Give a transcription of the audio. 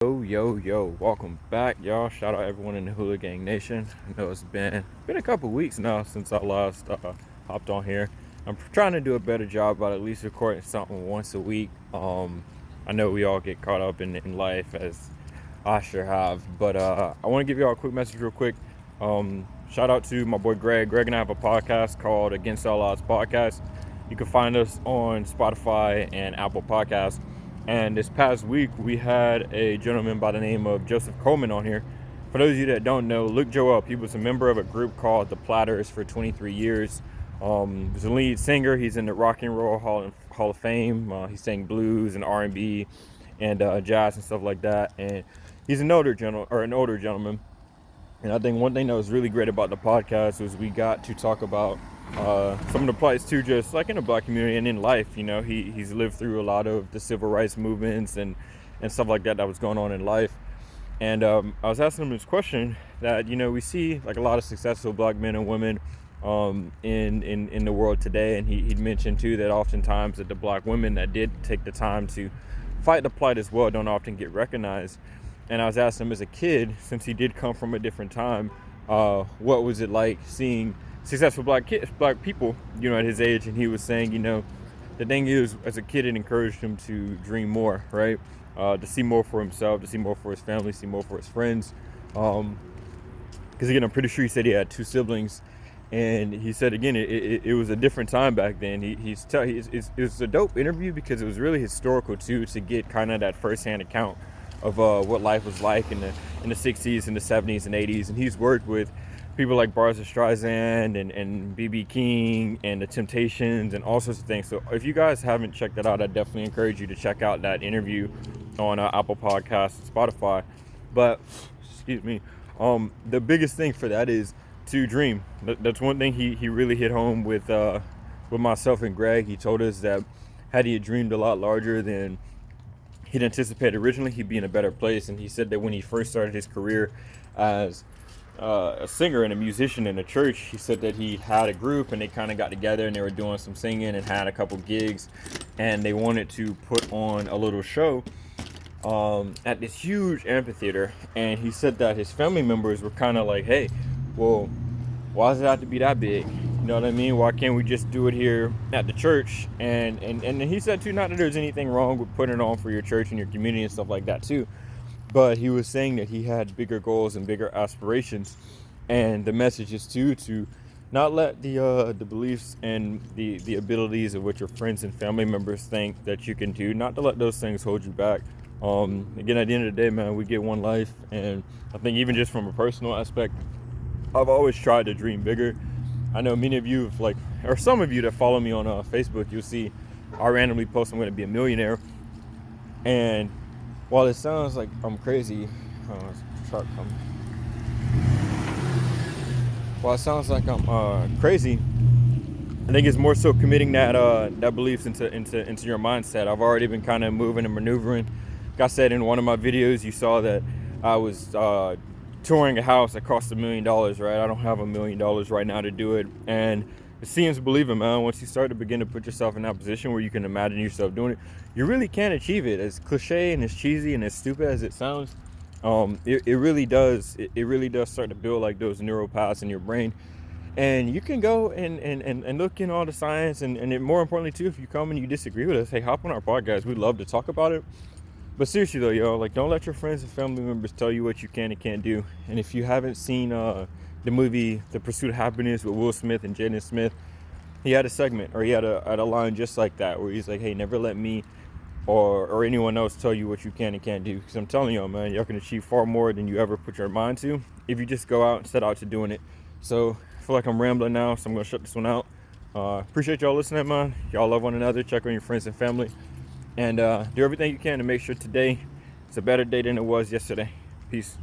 Yo, welcome back, y'all. Shout out everyone in the Hula Gang Nation. I know it's been a couple weeks now since I last hopped on here. I'm trying to do a better job about at least recording something once a week. I know we all get caught up in life, as I sure have, but I want to give y'all a quick message real quick. Shout out to my boy Greg. Greg and I have a podcast called Against All Odds Podcast. You can find us on Spotify and Apple Podcasts. And this past week, we had a gentleman by the name of Joseph Coleman on here. For those of you that don't know, look Joe up. He was a member of a group called The Platters for 23 years. He's a lead singer. He's in the Rock and Roll Hall of Fame. He sang blues and R&B and jazz and stuff like that. And he's an older gentleman. And I think one thing that was really great about the podcast was we got to talk about some of the plights too, just like in the black community and in life. You know, he's lived through a lot of the civil rights movements and stuff like that was going on in life. And I was asking him this question that, you know, we see like a lot of successful black men and women in the world today. And he'd mentioned too that oftentimes that the black women that did take the time to fight the plight as well don't often get recognized. And I was asking him as a kid, since he did come from a different time, what was it like seeing successful black people, you know, at his age? And he was saying, you know, the thing is, as a kid, it encouraged him to dream more, right? To see more for himself, to see more for his family, see more for his friends. Because again, I'm pretty sure he said he had two siblings, and he said again, it was a different time back then. It was a dope interview because it was really historical too, to get kind of that firsthand account of what life was like in the 60s and the 70s and 80s. And he's worked with people like Barbra Streisand and B.B. King and the Temptations and all sorts of things. So if you guys haven't checked that out, I definitely encourage you to check out that interview on Apple Podcasts and Spotify. But excuse me, the biggest thing for that is to dream. That's one thing he really hit home with myself and Greg. He told us that had he dreamed a lot larger than he'd anticipated originally, he'd be in a better place. And he said that when he first started his career as a singer and a musician in a church, he said that he had a group and they kind of got together and they were doing some singing and had a couple gigs, and they wanted to put on a little show at this huge amphitheater. And he said that his family members were kind of like, hey, well, why does it have to be that big? You know what I mean? Why can't we just do it here at the church? And he said too, not that there's anything wrong with putting it on for your church and your community and stuff like that too, but he was saying that he had bigger goals and bigger aspirations. And the message is to not let the beliefs and the abilities of what your friends and family members think that you can do, not to let those things hold you back. Again, at the end of the day, man, we get one life. And I think even just from a personal aspect, I've always tried to dream bigger. I know many of you, or some of you that follow me on Facebook, you'll see I randomly post I'm going to be a millionaire. And while it sounds like I'm crazy, truck coming. While it sounds like I'm crazy, I think it's more so committing that beliefs into your mindset. I've already been kind of moving and maneuvering. Like I said in one of my videos, you saw that I was touring a house that cost $1 million, right? I don't have $1 million right now to do it. And seeing is believing, man. Once you start to begin to put yourself in that position where you can imagine yourself doing it, you really can achieve it. As cliche and as cheesy and as stupid as it sounds, it really does. It really does start to build like those neural paths in your brain. And you can go and look in all the science. And more importantly, too, if you come and you disagree with us, hey, hop on our podcast. We'd love to talk about it. But seriously though, yo, like, don't let your friends and family members tell you what you can and can't do. And if you haven't seen the movie The Pursuit of Happiness with Will Smith and Jaden Smith, he had a segment, or he had a line just like that, where he's like, hey, never let me or anyone else tell you what you can and can't do. Because I'm telling y'all, man, y'all can achieve far more than you ever put your mind to if you just go out and set out to doing it. So I feel like I'm rambling now, so I'm going to shut this one out. Appreciate y'all listening, man. Y'all love one another. Check on your friends and family. And do everything you can to make sure today is a better day than it was yesterday. Peace.